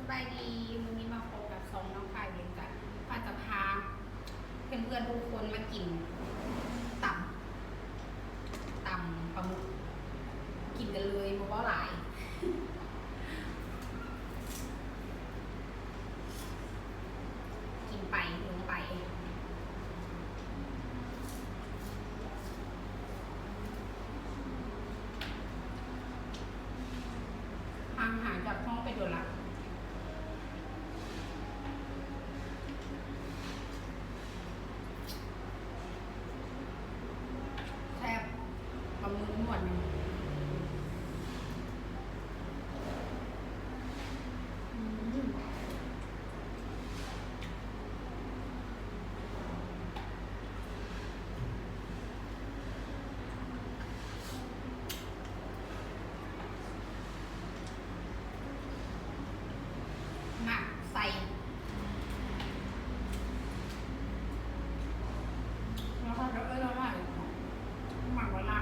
บายดีวันนี้มาพบกับซองน้องฝ่ายเดียวกันป้าจะพาเพื่อนๆทุกคนมากินต่ำปลาหมึกกินกันเลยเพราะว่าหลายกินไปลงไปห่างหายจากห้องไปโดนละแซ่บปลาหมึกหมดหมักใส่แล้วก็แล้วว่าหมักไว้ละ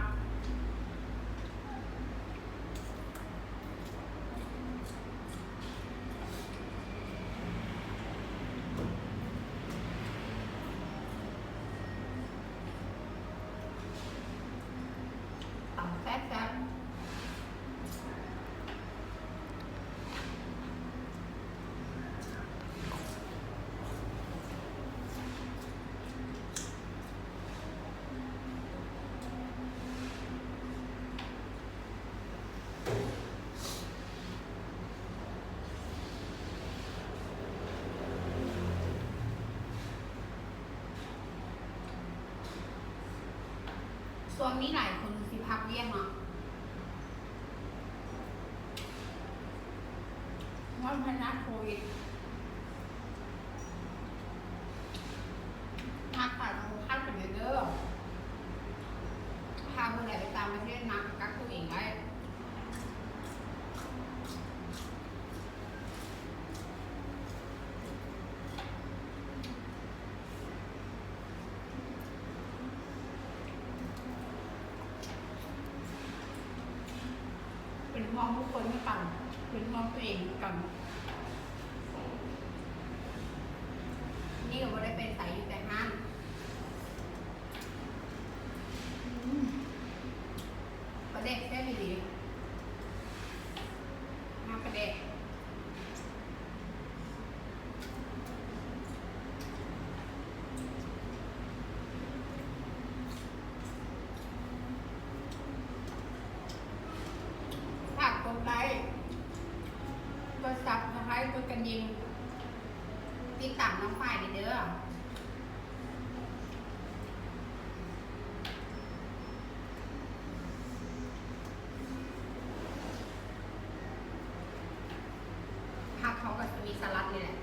ต่ำแซ่บส่วนนี้หลายคนสิพักเรียกเนาะว่าพนักโควิดพักขาดเราพักไปเด้อพาเพื่อนไปตามประเทศนักกักตัวเองไว้เป็นห้องทุกคนไม่กันเป็นห้องตัวเองกันนี่ก็ไม่ได้เป็นใส่อยู่แต่ห้างประเด็กแค่ไม่ดีมาประเด็กผักกดไลค์กดซับสไครต์กดกระดิ่งติดตามน้องฝ่ายเด้อผักเขาก็จะมีสลัดนี่แหละ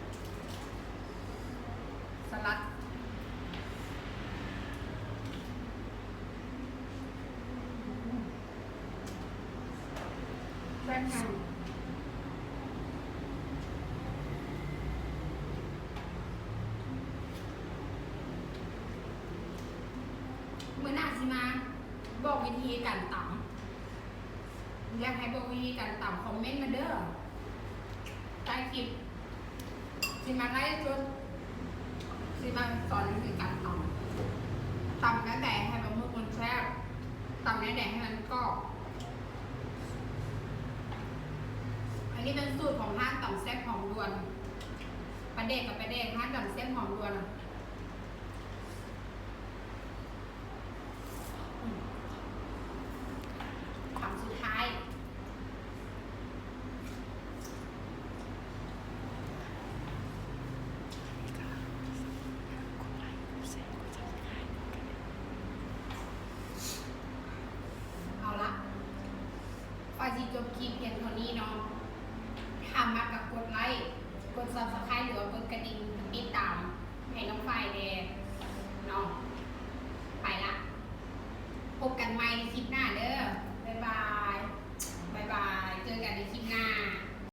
สลัดแซ่บจังเมื่อหน้าสิมาบอกวิธีการตำอยากให้บอกวิธีการตำคอมเมนต์มาเด้อใต้คลิปสิมาไล่จนสิมาสอนวิธีการตำแล้วแต่ให้ปลาหมึกมันแซ่บตำแล้วแต่ให้มันกรอบอันนี้เป็นสูตรของห้างตำแซ่บหอมดวนประเด็กกับประเด็กห้างตำแซ่บหอมดวน